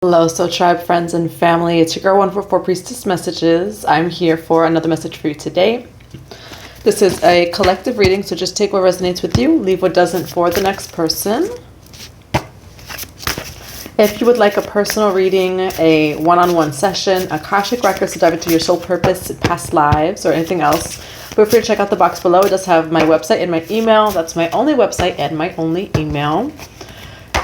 Hello, Soul Tribe friends and family. It's your girl 144 Priestess Messages. I'm here for another message for you today. This is a collective reading, so just take what resonates with you, leave what doesn't for the next person. If you would like a personal reading, a one-on-one session, Akashic Records to dive into your soul purpose, past lives, or anything else, feel free to check out the box below. It does have my website and my email. That's my only website and my only email.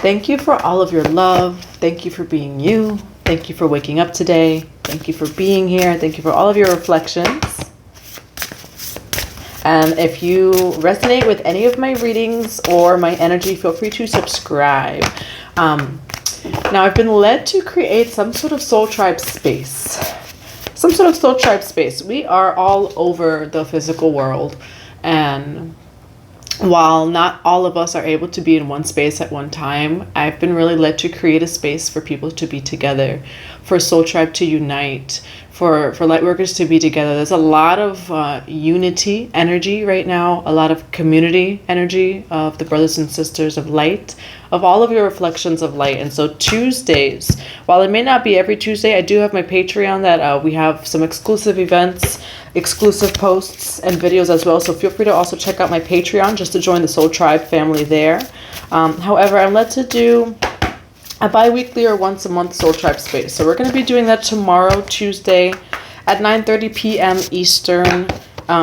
Thank you for all of your love. Thank you for being you. Thank you for waking up today. Thank you for being here. Thank you for all of your reflections. And if you resonate with any of my readings or my energy, feel free to subscribe. Now, I've been led to create some sort of soul tribe space. Some sort of soul tribe space. We are all over the physical world, and while not all of us are able to be in one space at one time, I've been really led to create a space for people to be together, for Soul Tribe to unite, for lightworkers to be together. There's a lot of unity energy right now, a lot of community energy of the brothers and sisters of light, of all of your reflections of light. And so Tuesdays, while it may not be every Tuesday, I do have my Patreon that we have some exclusive events, exclusive posts and videos as well. So feel free to also check out my Patreon just to join the Soul Tribe family there. However, I'm led to do a bi-weekly or once a month Soul Tribe space. So we're going to be doing that tomorrow, Tuesday at 9:30 p.m. Eastern.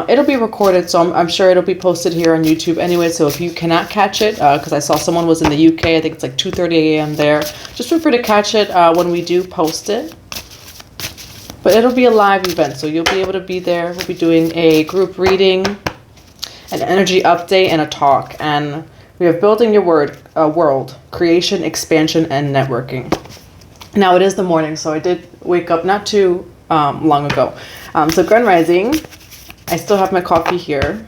It'll be recorded, so I'm sure it'll be posted here on YouTube anyway. So if you cannot catch it, because I saw someone was in the UK, I think it's like 2:30 a.m. there, just feel free to catch it when we do post it. But it'll be a live event, so you'll be able to be there. We'll be doing a group reading, an energy update, and a talk. And we have Building Your World, Creation, Expansion, and Networking. Now, it is the morning, so I did wake up not too long ago. So Grand Rising, I still have my coffee here.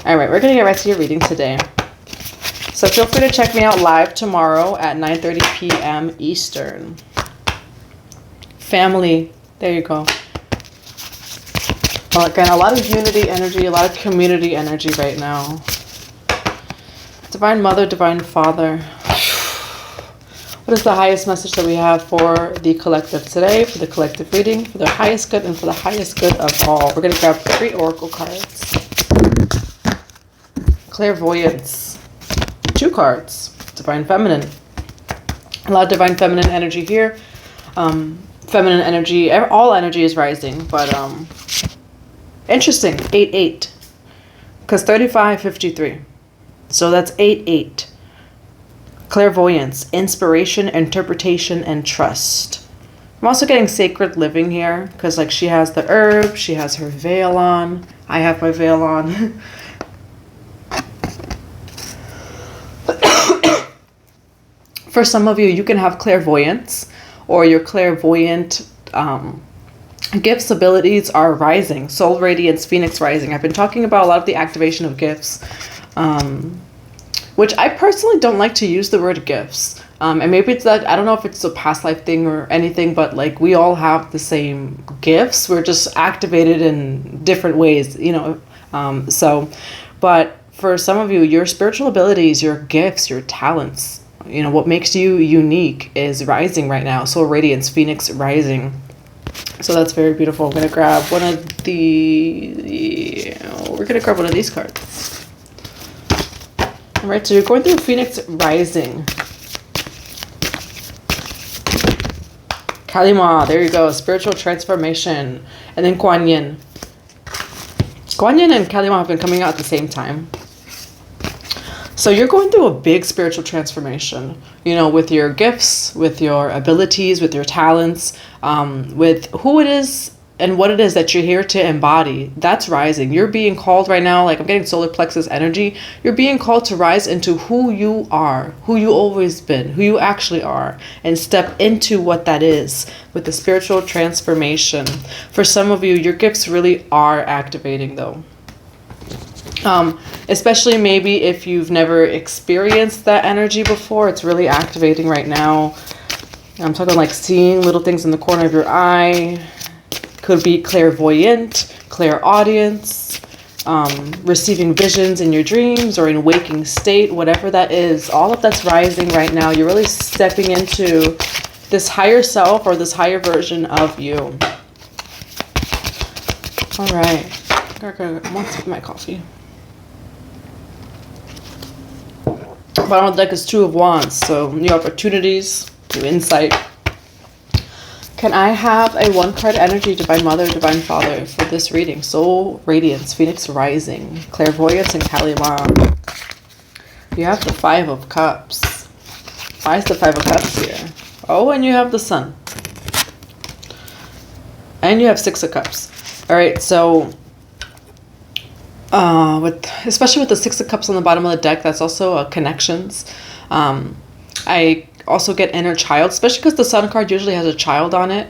All right, we're going to get right to your reading today. So feel free to check me out live tomorrow at 9:30 p.m. Eastern. Family, there you go. Well, again, a lot of unity energy, a lot of community energy right now. Divine Mother, Divine Father. What is the highest message that we have for the collective today, for the collective reading, for the highest good and for the highest good of all? We're going to grab 3 oracle cards. Clairvoyance. 2 cards. Divine Feminine. A lot of Divine Feminine energy here. Feminine energy, all energy is rising, but interesting, 8-8, because 35-53, so that's 8-8. Clairvoyance, inspiration, interpretation, and trust. I'm also getting sacred living here, because like she has the herb, she has her veil on, I have my veil on. For some of you, you can have clairvoyance, or your clairvoyant gifts, abilities are rising. Soul Radiance, Phoenix rising. I've been talking about a lot of the activation of gifts, which I personally don't like to use the word gifts. And maybe it's that, I don't know if it's a past life thing or anything, but like we all have the same gifts. We're just activated in different ways, you know. But for some of you, your spiritual abilities, your gifts, your talents, you know, what makes you unique is rising right now. Soul Radiance, Phoenix rising. So that's very beautiful. I'm going to grab one of we're going to grab one of these cards. All right, so you're going through Phoenix rising. Kalima, there you go. Spiritual transformation. And then Kuan Yin. Kuan Yin and Kalima have been coming out at the same time. So you're going through a big spiritual transformation, you know, with your gifts, with your abilities, with your talents, with who it is and what it is that you're here to embody. That's rising. You're being called right now, like I'm getting solar plexus energy. You're being called to rise into who you are, who you always been, who you actually are, and step into what that is with the spiritual transformation. For some of you, your gifts really are activating though. Especially maybe if you've never experienced that energy before, it's really activating right now. I'm talking like seeing little things in the corner of your eye. Could be clairvoyant, clairaudience, receiving visions in your dreams or in waking state, whatever that is. All of that's rising right now. You're really stepping into this higher self or this higher version of you. All right. Okay, one sip of my coffee. Bottom of the deck is Two of Wands, so new opportunities, new insight. Can I have a one-card energy, Divine Mother, Divine Father, for this reading? Soul Radiance, Phoenix Rising, Clairvoyance, and Kali Ma. You have the Five of Cups. Why is the Five of Cups here? Oh, and you have the Sun. And you have Six of Cups. All right, so especially with the Six of Cups on the bottom of the deck, that's also connections. I also get inner child, especially because the Sun card usually has a child on it.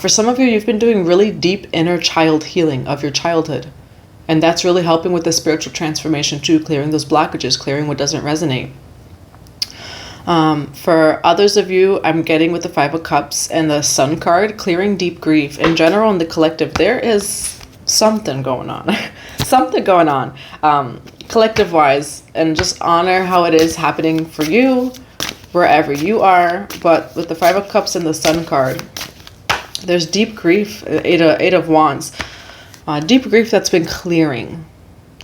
For some of you, you've been doing really deep inner child healing of your childhood. And that's really helping with the spiritual transformation too, clearing those blockages, clearing what doesn't resonate. For others of you, I'm getting with the Five of Cups and the Sun card, clearing deep grief. In general, in the collective, there is something going on. Something going on. Collective-wise, and just honor how it is happening for you, wherever you are. But with the Five of Cups and the Sun card, there's deep grief, Eight of Wands. Deep grief that's been clearing.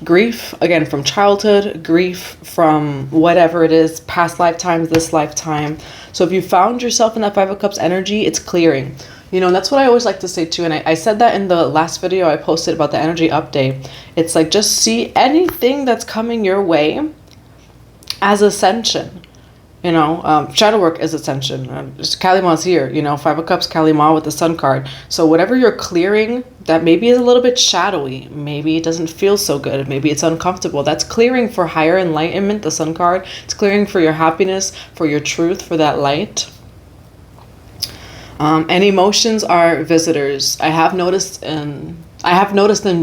Grief, again, from childhood, grief from whatever it is, past lifetimes, this lifetime. So if you found yourself in that Five of Cups energy, it's clearing. You know, that's what I always like to say too. And I said that in the last video I posted about the energy update. It's like, just see anything that's coming your way as ascension. You know, shadow work is ascension. Kali Ma's here, you know, Five of Cups, Kali Ma with the Sun card. So whatever you're clearing that maybe is a little bit shadowy, maybe it doesn't feel so good, maybe it's uncomfortable, that's clearing for higher enlightenment, the Sun card. It's clearing for your happiness, for your truth, for that light. And emotions are visitors. I have noticed in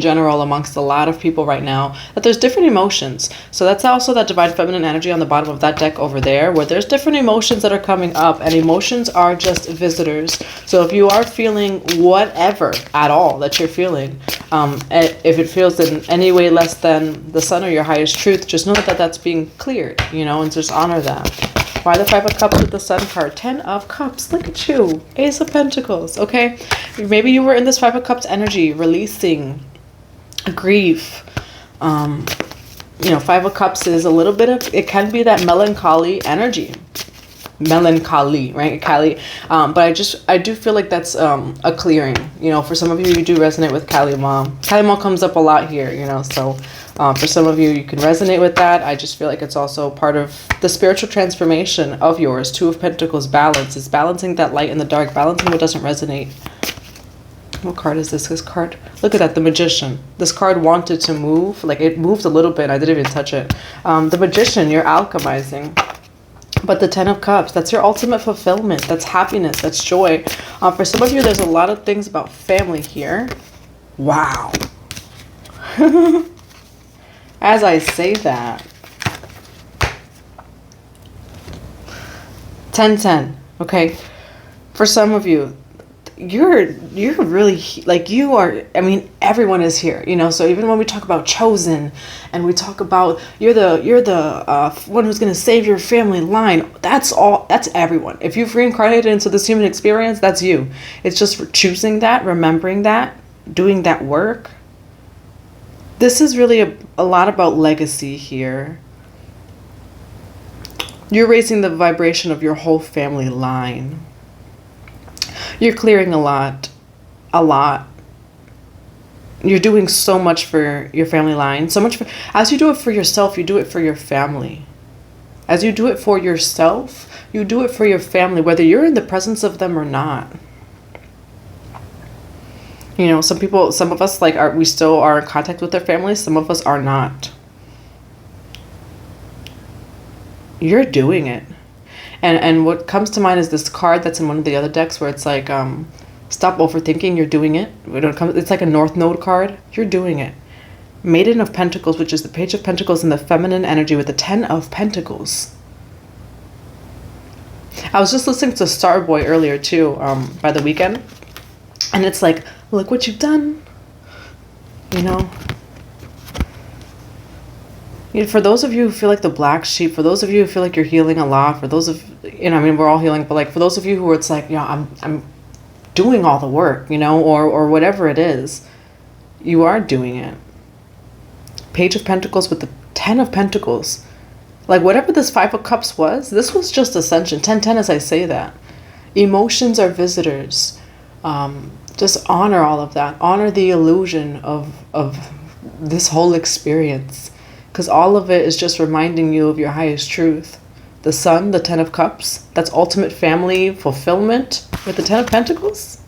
general amongst a lot of people right now that there's different emotions. So that's also that divine feminine energy on the bottom of that deck over there, where there's different emotions that are coming up, and emotions are just visitors. So if you are feeling whatever at all that you're feeling, if it feels in any way less than the Sun or your highest truth, just know that that's being cleared, you know, and just honor that. Why the Five of Cups with the Sun card? 10 of Cups. Look at you. Ace of Pentacles. Okay. Maybe you were in this Five of Cups energy, releasing grief. You know, Five of Cups is a little bit of, it can be that melancholy energy. Melancholy, right? Kali. But I do feel like that's a clearing. You know, for some of you, you do resonate with Kali Ma. Kali Ma comes up a lot here, you know, so for some of you, you can resonate with that. I just feel like it's also part of the spiritual transformation of yours. Two of Pentacles, balance. It's balancing that light and the dark, balancing what doesn't resonate. What card is this? This card, look at that, the Magician. This card wanted to move, like it moved a little bit. I didn't even touch it. The Magician, you're alchemizing. But the 10 of Cups, that's your ultimate fulfillment. That's happiness. That's joy. For some of you, there's a lot of things about family here. Wow. As I say that. 10-10. Okay. For some of you, you're really, like, you are, I mean, everyone is here, you know. So even when we talk about chosen, and we talk about you're the one who's going to save your family line, that's everyone. If you've reincarnated into this human experience, that's you. It's just choosing that, remembering that, doing that work. This is really a lot about legacy here. You're raising the vibration of your whole family line. You're clearing a lot. You're doing so much for your family line. So much for, as you do it for yourself, you do it for your family. As you do it for yourself, you do it for your family, whether you're in the presence of them or not. You know, some of us, like, we still are in contact with their families. Some of us are not. You're doing it. And what comes to mind is this card that's in one of the other decks where it's like, stop overthinking, you're doing it. It's like a North Node card. You're doing it. Maiden of Pentacles, which is the Page of Pentacles in the feminine energy with the 10 of Pentacles. I was just listening to Starboy earlier too, by The Weeknd. And it's like, look what you've done. You know? For those of you who feel like the black sheep, for those of you who feel like you're healing a lot, for those of I mean, we're all healing, but like for those of you who are, it's like, I'm doing all the work, or whatever it is, you are doing it. Page of Pentacles with the 10 of Pentacles. Like whatever this 5 of Cups was, this was just ascension. 10-10 as I say that. Emotions are visitors. Just honor all of that. Honor the illusion of this whole experience. Because all of it is just reminding you of your highest truth. The Sun, the 10 of Cups, that's ultimate family fulfillment with the 10 of Pentacles.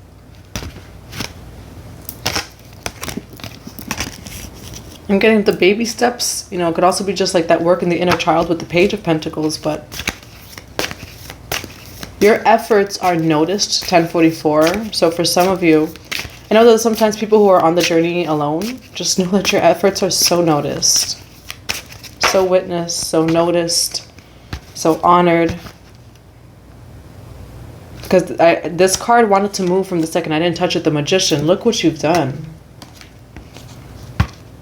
I'm getting the baby steps. It could also be just like that work in the inner child with the Page of Pentacles, but your efforts are noticed, 1044. So for some of you, I know that sometimes people who are on the journey alone, just know that your efforts are so noticed, so witnessed, so noticed, so honored. Because this card wanted to move from the second I didn't touch it. The Magician, look what you've done.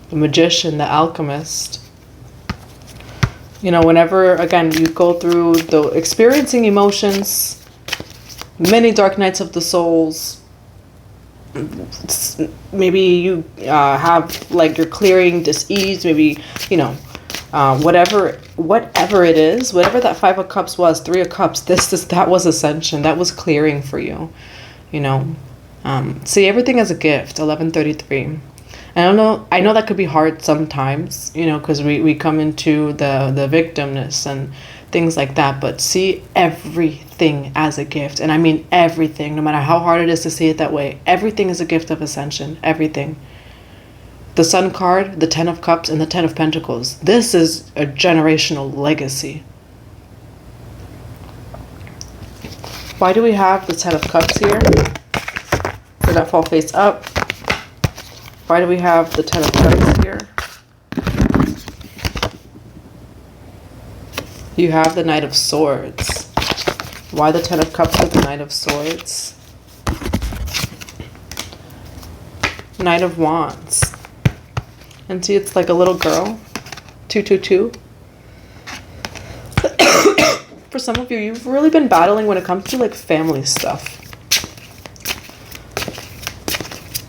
The Magician, the Alchemist. Whenever, again, you go through the experiencing emotions, many dark nights of the souls, maybe you have, like, you're clearing dis-ease, maybe, whatever it is, whatever that 5 of Cups was, 3 of Cups, that was ascension, that was clearing for you, see everything as a gift, 1133. I know that could be hard sometimes, because we come into the victimness and things like that, but see everything as a gift. And I mean everything, no matter how hard it is to see it that way. Everything is a gift of ascension, everything. The Sun card, the 10 of Cups, and the 10 of Pentacles. This is a generational legacy. Why do we have the 10 of Cups here? Did that fall face up? Why do we have the 10 of Cups here? You have the Knight of Swords. Why the 10 of Cups with the Knight of Swords? Knight of Wands. And see, it's like a little girl. 222. For some of you, you've really been battling when it comes to like family stuff.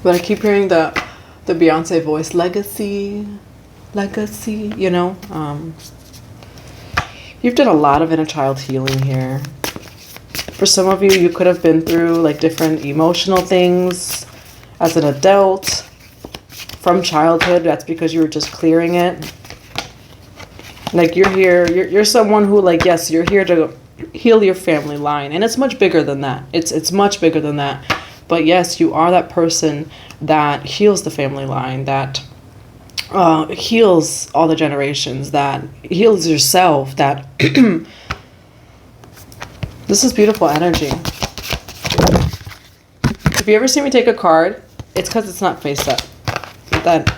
But I keep hearing the Beyonce voice, legacy, you've done a lot of inner child healing here. For some of you, you could have been through like different emotional things as an adult from childhood. That's because you were just clearing it. Like you're here, you're someone who, like, yes, you're here to heal your family line, and it's much bigger than that. It's much bigger than that. But yes, you are that person that heals the family line, that heals all the generations, that heals yourself, that this is beautiful energy. If you ever see me take a card, it's because it's not face up. That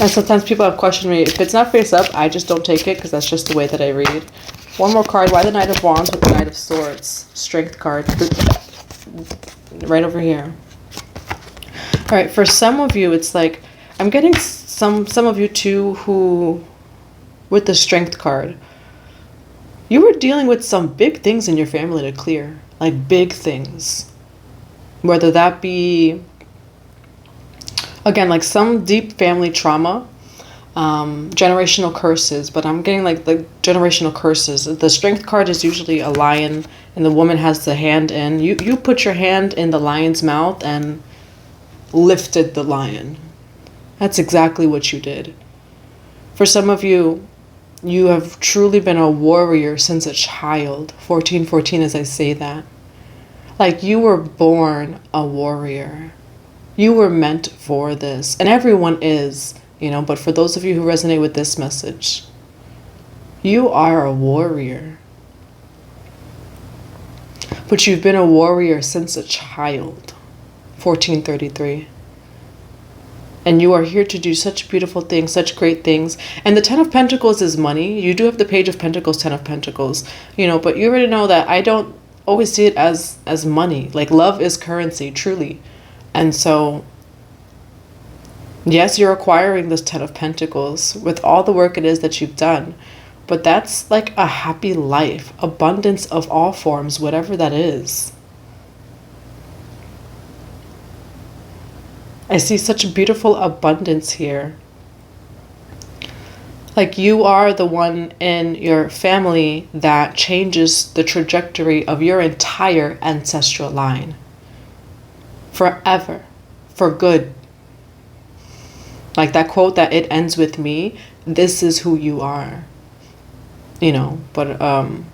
and sometimes people have questioned me, if it's not face up, I just don't take it because that's just the way that I read. One more card. Why the Knight of Wands with the Knight of Swords? Strength card. Right over here. All right, for some of you, it's like, I'm getting some of you too who, with the Strength card, you were dealing with some big things in your family to clear. Like big things. Whether that be, again, like some deep family trauma, generational curses, but I'm getting like the generational curses. The Strength card is usually a lion and the woman has the hand in. You put your hand in the lion's mouth and lifted the lion. That's exactly what you did. For some of you, you have truly been a warrior since a child. 1414 as I say that. Like you were born a warrior. You were meant for this. And everyone is, but for those of you who resonate with this message, you are a warrior. But you've been a warrior since a child. 1433. And you are here to do such beautiful things, such great things. And the 10 of Pentacles is money. You do have the Page of Pentacles, 10 of Pentacles, but you already know that I don't always see it as money. Like love is currency, truly. And so, yes, you're acquiring this 10 of Pentacles with all the work it is that you've done. But that's like a happy life, abundance of all forms, whatever that is. I see such beautiful abundance here. Like you are the one in your family that changes the trajectory of your entire ancestral line. Forever. For good. Like that quote that it ends with me, this is who you are. You know, but and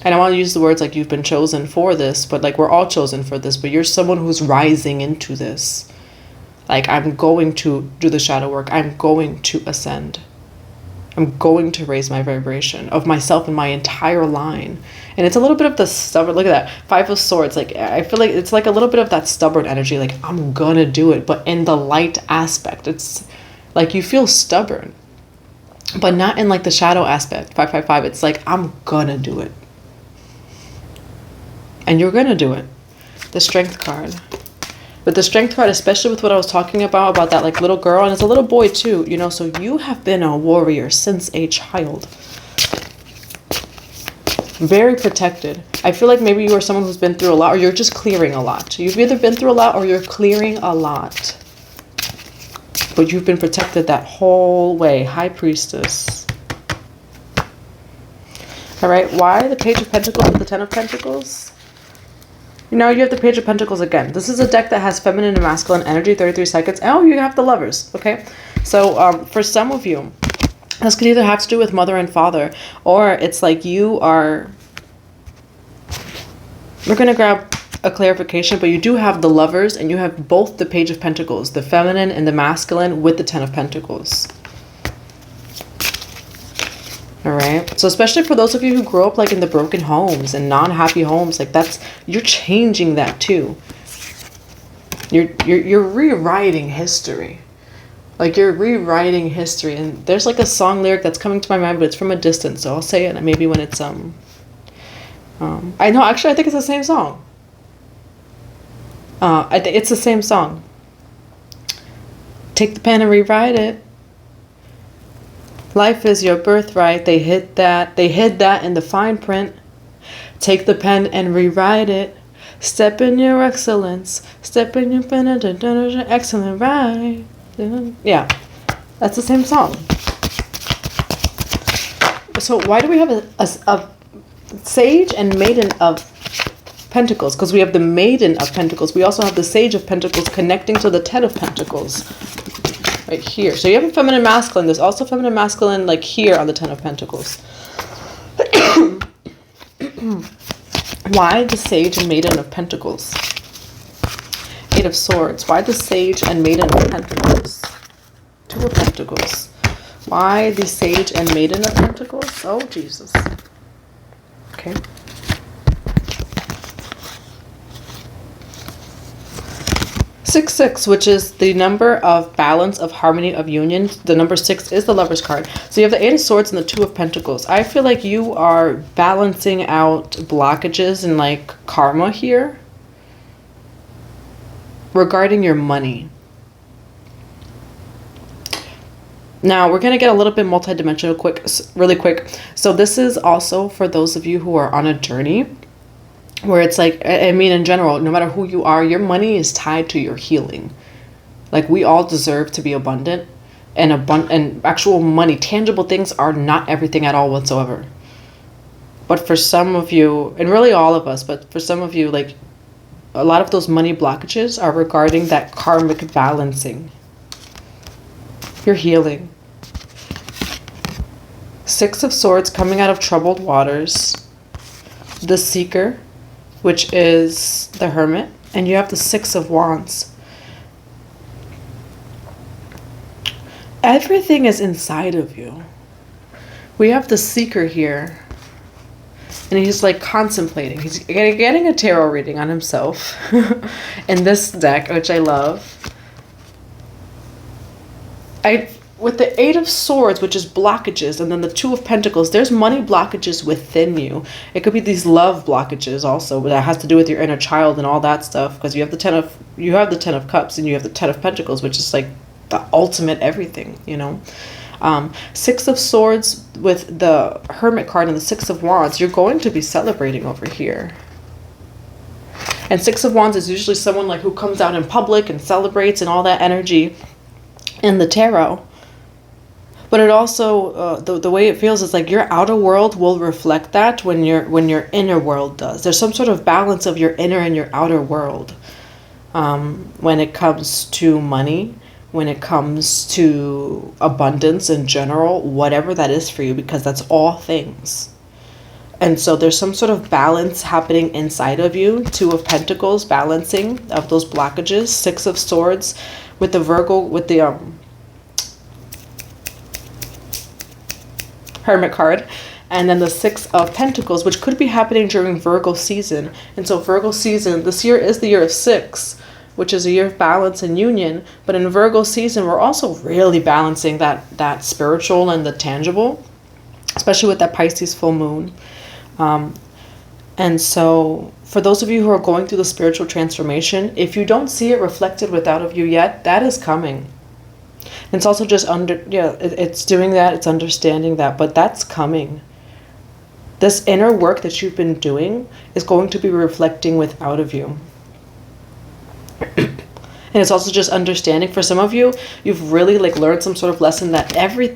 I want to use the words like you've been chosen for this, but like we're all chosen for this, but you're someone who's rising into this. Like I'm going to do the shadow work. I'm going to ascend. I'm going to raise my vibration of myself and my entire line. And it's a little bit of the stubborn, look at that, 5 of Swords. Like, I feel like it's like a little bit of that stubborn energy. Like, I'm gonna do it. But in the light aspect, it's like you feel stubborn. But not in like the shadow aspect, 555. It's like, I'm gonna do it. And you're gonna do it. The Strength card. But the Strength card, especially with what I was talking about that like little girl, and it's a little boy too, you know, so you have been a warrior since a child. Very protected. I feel like maybe you are someone who's been through a lot, or you're just clearing a lot. You've either been through a lot or you're clearing a lot. But you've been protected that whole way. High Priestess. All right, why the Page of Pentacles with the 10 of Pentacles? You know, you have the Page of Pentacles again. This is a deck that has feminine and masculine energy, 33 seconds. Oh, you have the Lovers, okay? So for some of you, this could either have to do with mother and father, or it's like you are... We're going to grab a clarification, but you do have the Lovers, and you have both the Page of Pentacles, the feminine and the masculine with the 10 of Pentacles. All right. So especially for those of you who grew up like in the broken homes and non-happy homes, like that's, you're changing that too. You're rewriting history. Like you're rewriting history. And there's like a song lyric that's coming to my mind, but it's from a distance. So I'll say it maybe when it's, I know, actually, I think it's the same song. It's the same song. Take the pen and rewrite it. Life is your birthright. They hid that in the fine print. Take the pen and rewrite it. Step in your excellence. Step in your pen and excellent right. Yeah, that's the same song. So why do we have a Sage and Maiden of Pentacles? Because we have the Maiden of Pentacles. We also have the Sage of Pentacles connecting to the 10 of Pentacles. Right here. So you have a feminine masculine. There's also feminine masculine like here on the 10 of Pentacles. Why the Sage and Maiden of Pentacles? 8 of Swords. Why the Sage and Maiden of Pentacles? 2 of Pentacles. Why the Sage and Maiden of Pentacles? Oh, Jesus. Okay. 6, which is the number of balance, of harmony, of union. The number 6 is the Lover's card. So you have the 8 of Swords and the 2 of Pentacles. I feel like you are balancing out blockages and like karma here regarding your money. Now we're going to get a little bit multidimensional really quick. So this is also for those of you who are on a journey where it's like, I mean, in general, no matter who you are, your money is tied to your healing. Like we all deserve to be abundant, and actual money, tangible things are not everything at all whatsoever. But for some of you, and really all of us, but for some of you, like a lot of those money blockages are regarding that karmic balancing. You're healing. 6 of Swords coming out of troubled waters. The Seeker, which is the Hermit, and you have the 6 of Wands. Everything is inside of you. We have the Seeker here, and he's like contemplating. He's getting a tarot reading on himself in this deck, which I love. With the 8 of Swords, which is blockages, and then the 2 of Pentacles, there's money blockages within you. It could be these love blockages also, but that has to do with your inner child and all that stuff, because you have the 10 of Cups and you have the 10 of Pentacles, which is like the ultimate everything, you know. Six of Swords with the Hermit card and the Six of Wands, you're going to be celebrating over here. And Six of Wands is usually someone like who comes out in public and celebrates and all that energy in the tarot. But it also, the way it feels is like your outer world will reflect that when your inner world does. There's some sort of balance of your inner and your outer world when it comes to money, when it comes to abundance in general, whatever that is for you, because that's all things. And so there's some sort of balance happening inside of you. Two of Pentacles, balancing of those blockages. Six of Swords with the Virgo, with the Hermit card, and then the Six of Pentacles, which could be happening during Virgo season. And so Virgo season, this year is the year of 6, which is a year of balance and union. But in Virgo season, we're also really balancing that spiritual and the tangible, especially with that Pisces full moon. And so for those of you who are going through the spiritual transformation, if you don't see it reflected without of you yet, that is coming. It's also just it's doing that, it's understanding that, but that's coming. This inner work that you've been doing is going to be reflecting without of you. And it's also just understanding. For some of you, you've really like learned some sort of lesson that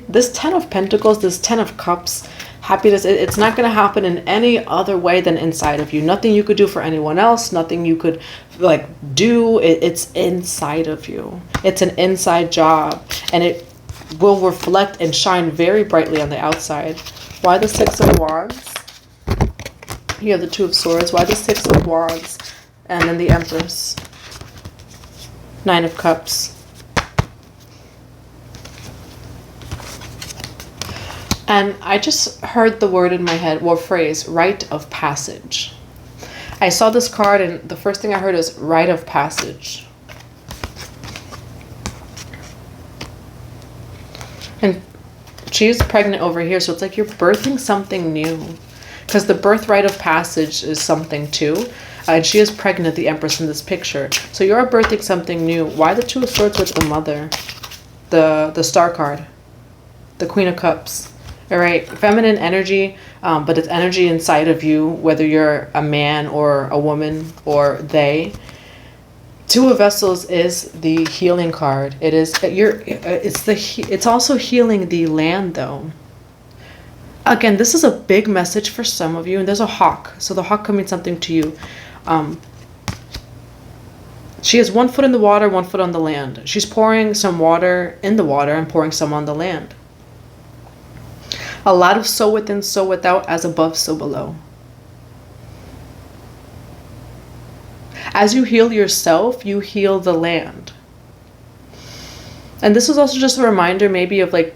this 10 of Pentacles, this 10 of Cups, happiness, it's not going to happen in any other way than inside of you. Nothing you could do for anyone else, nothing you could like do. It's inside of you. It's an inside job, and it will reflect and shine very brightly on the outside. Why the Six of Wands? You have the Two of Swords. Why the Six of Wands? And then the Empress. Nine of Cups. And I just heard the word in my head, or phrase, rite of passage. I saw this card and the first thing I heard is rite of passage. And she's pregnant over here, so it's like you're birthing something new. Because the birth rite of passage is something too. And she is pregnant, the Empress, in this picture. So you're birthing something new. Why the Two of Swords with the Mother? The Star card. The Queen of Cups. All right, feminine energy, but it's energy inside of you, whether you're a man or a woman or they. Two of Vessels is the healing card. It is it's also healing the land though. Again, this is a big message for some of you, and there's a hawk. So the hawk could mean something to you. She has 1 foot in the water, 1 foot on the land. She's pouring some water in the water and pouring some on the land. A lot of so within, so without, as above, so below. As you heal yourself, you heal the land. And this is also just a reminder maybe of like,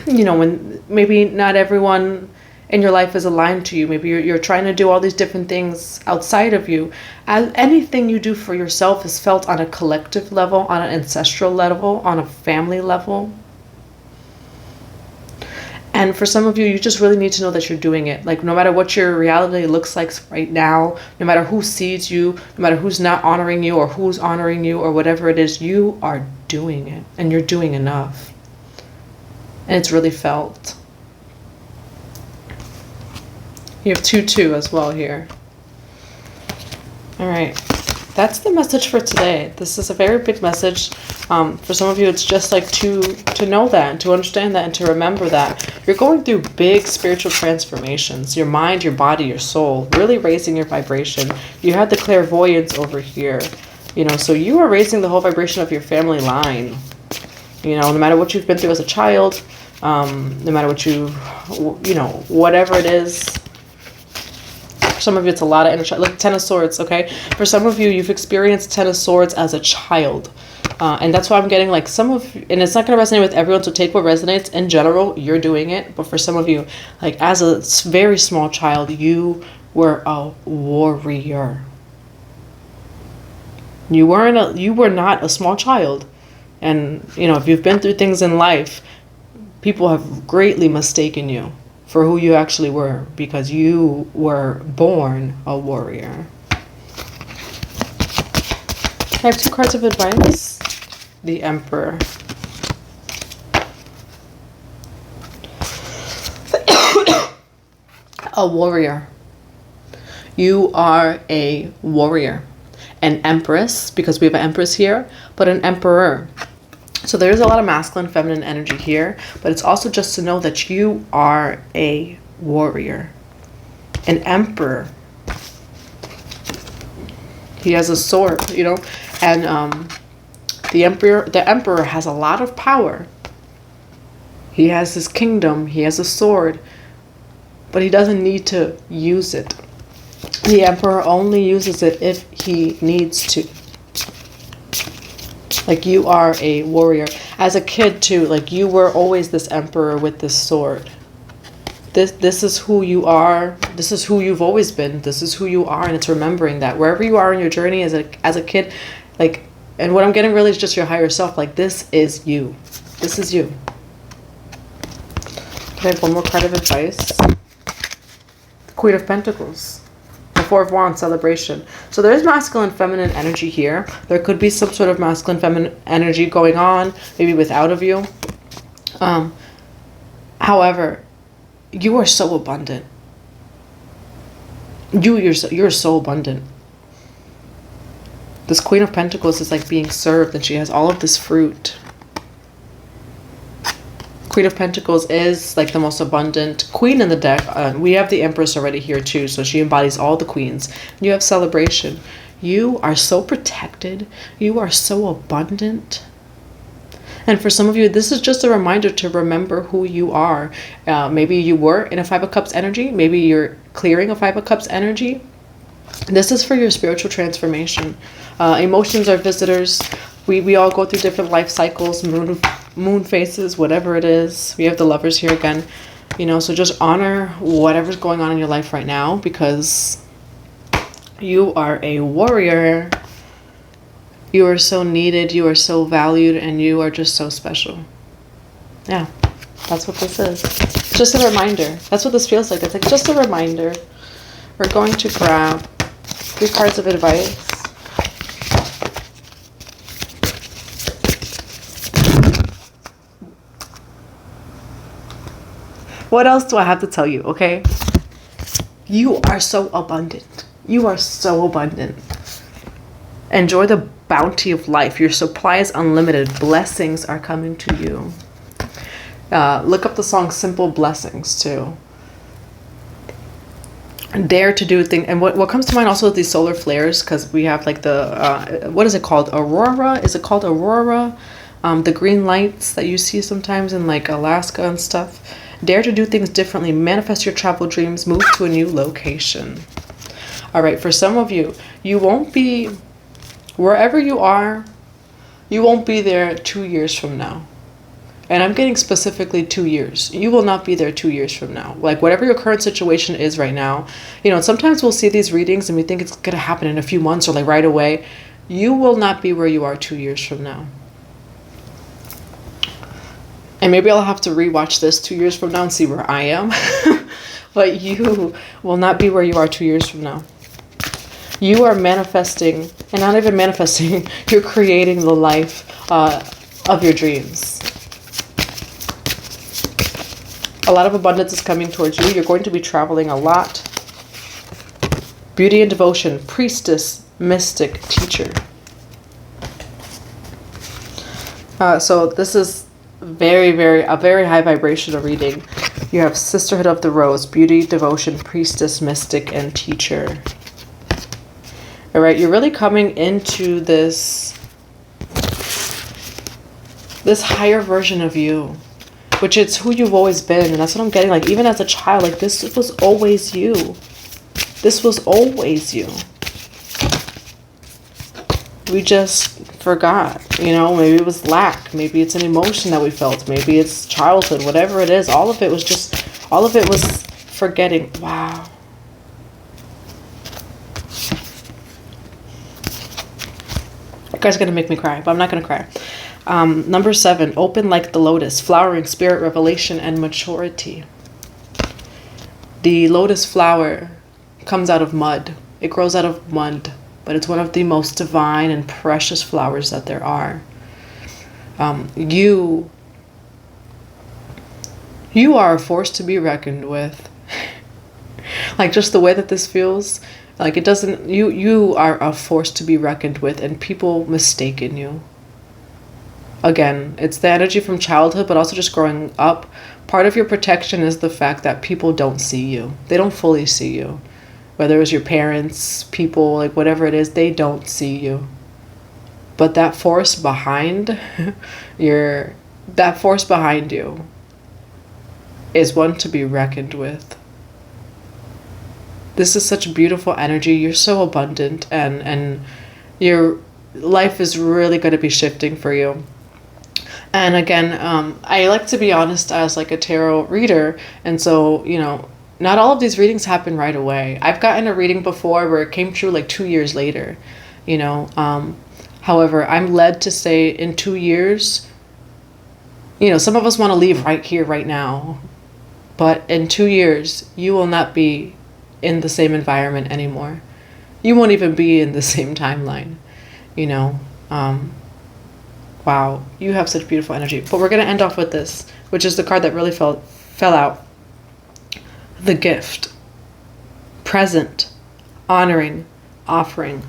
you know, when maybe not everyone in your life is aligned to you. Maybe you're trying to do all these different things outside of you. As anything you do for yourself is felt on a collective level, on an ancestral level, on a family level. And for some of you, you just really need to know that you're doing it. Like no matter what your reality looks like right now, no matter who sees you, no matter who's not honoring you or who's honoring you or whatever it is, you are doing it and you're doing enough. And it's really felt. You have 2-2 as well here. All right. That's the message for today. This is a very big message. For some of you, it's just like to know that and to understand that and to remember that. You're going through big spiritual transformations. Your mind, your body, your soul, really raising your vibration. You have the clairvoyance over here. You know, so you are raising the whole vibration of your family line. You know, no matter what you've been through as a child, no matter what you know, whatever it is. For some of you, it's a lot of inner child. Like 10 of Swords, okay? For some of you, you've experienced 10 of Swords as a child. And that's why I'm getting like some of, and it's not going to resonate with everyone, so take what resonates. In general, you're doing it. But for some of you, like as a very small child, you were a warrior. You were not a small child. And, you know, if you've been through things in life, people have greatly mistaken you for who you actually were, because you were born a warrior. I have 2 cards of advice. The Emperor. A warrior. You are a warrior. An empress, because we have an empress here, but an emperor. So there's a lot of masculine, feminine energy here, but it's also just to know that you are a warrior. An emperor. He has a sword, you know, and the emperor has a lot of power. He has his kingdom, he has a sword, but he doesn't need to use it. The emperor only uses it if he needs to. Like, you are a warrior. As a kid too, like, you were always this emperor with this sword. This is who you are. This is who you've always been. This is who you are, and it's remembering that wherever you are in your journey as a kid, like, and what I'm getting really is just your higher self. Like, this is you. This is you. Can I have one more card of advice? The Queen of Pentacles. The Four of Wands, celebration. So there's masculine, feminine energy here. There could be some sort of masculine, feminine energy going on, maybe with out of you. However, you are so abundant. You're so abundant. This Queen of Pentacles is like being served, and she has all of this fruit. Queen of Pentacles is like the most abundant queen in the deck. We have the Empress already here too, so she embodies all the queens. You have celebration. You are so protected. You are so abundant. And for some of you, this is just a reminder to remember who you are. Maybe you were in a Five of Cups energy. Maybe you're clearing a Five of Cups energy. This is for your spiritual transformation. Emotions are visitors. We all go through different life cycles, moon phases, whatever it is. We have the Lovers here again. You know, so just honor whatever's going on in your life right now, because you are a warrior. You are so needed, you are so valued, and you are just so special. Yeah, that's what this is. It's just a reminder. That's what this feels like. It's like just a reminder. We're going to grab 3 cards of advice. What else do I have to tell you, okay? You are so abundant. You are so abundant. Enjoy the bounty of life. Your supply is unlimited. Blessings are coming to you. Look up the song Simple Blessings too. Dare to do things. And what comes to mind also is these solar flares, because we have like the, what is it called? Aurora? Is it called Aurora? The green lights that you see sometimes in like Alaska and stuff. Dare to do things differently. Manifest your travel dreams. Move to a new location. All right, for some of you, you won't be... Wherever you are, you won't be there 2 years from now. And I'm getting specifically 2 years. You will not be there 2 years from now. Like, whatever your current situation is right now, you know, sometimes we'll see these readings and we think it's going to happen in a few months or like right away. You will not be where you are 2 years from now. And maybe I'll have to rewatch this 2 years from now and see where I am. But you will not be where you are 2 years from now. You are manifesting, and not even manifesting, you're creating the life of your dreams. A lot of abundance is coming towards you. You're going to be traveling a lot. Beauty and devotion, priestess, mystic, teacher. So this is a very high vibrational reading. You have Sisterhood of the Rose, beauty, devotion, priestess, mystic, and teacher. All right, you're really coming into this higher version of you, which it's who you've always been. And that's what I'm getting. Like, even as a child, like, this was always you. This was always you. We just forgot, you know, maybe it was lack. Maybe it's an emotion that we felt. Maybe it's childhood, whatever it is. All of it was forgetting. Wow. Guys are gonna make me cry, but I'm not gonna cry. Number 7, open like the lotus, flowering, spirit, revelation, and maturity. The lotus flower comes out of mud. It grows out of mud, but it's one of the most divine and precious flowers that there are. You are a force to be reckoned with. Like just the way that this feels, like it doesn't, you are a force to be reckoned with, and people mistaken you. Again, it's the energy from childhood, but also just growing up. Part of your protection is the fact that people don't see you. They don't fully see you. Whether it was your parents, people, like whatever it is, they don't see you. But that force behind that force behind you is one to be reckoned with. This is such beautiful energy. You're so abundant, and your life is really going to be shifting for you. And again, I like to be honest as like a tarot reader. And so, you know, not all of these readings happen right away. I've gotten a reading before where it came true like 2 years later, you know. However, I'm led to say in 2 years, you know, some of us want to leave right here, right now. But in 2 years, you will not be in the same environment anymore. You won't even be in the same timeline, you know. Wow, you have such beautiful energy. But we're going to end off with this, which is the card that really fell out. The gift. Present. Honoring. Offering.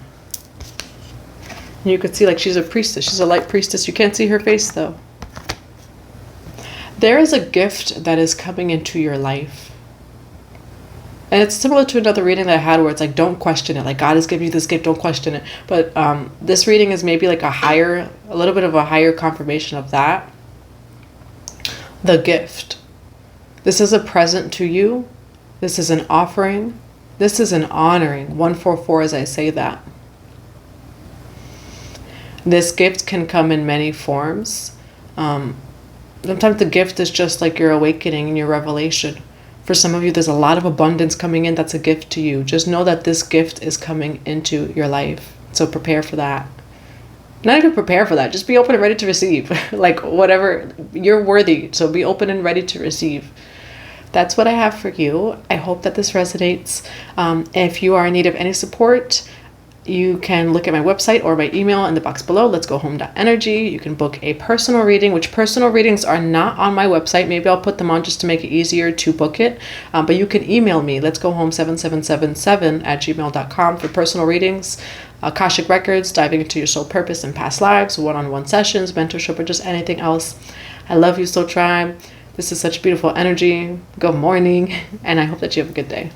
You could see like she's a priestess. She's a light priestess. You can't see her face though. There is a gift that is coming into your life. And it's similar to another reading that I had where it's like, don't question it. Like, God has given you this gift, don't question it. But this reading is maybe like a little bit of a higher confirmation of that. The gift. This is a present to you. This is an offering. This is an honoring. 144 as I say that. This gift can come in many forms. Sometimes the gift is just like your awakening and your revelation. For some of you, there's a lot of abundance coming in. That's a gift to you. Just know that this gift is coming into your life. So prepare for that. Not even prepare for that. Just be open and ready to receive. Like whatever, you're worthy. So be open and ready to receive. That's what I have for you. I hope that this resonates. If you are in need of any support, you can look at my website or my email in the box below, letsgohome.energy. You can book a personal reading, which personal readings are not on my website. Maybe I'll put them on just to make it easier to book it. But you can email me, letsgohome7777@gmail.com for personal readings. Akashic Records, diving into your soul purpose and past lives, one-on-one sessions, mentorship, or just anything else. I love you, Soul Tribe. This is such beautiful energy. Good morning, and I hope that you have a good day.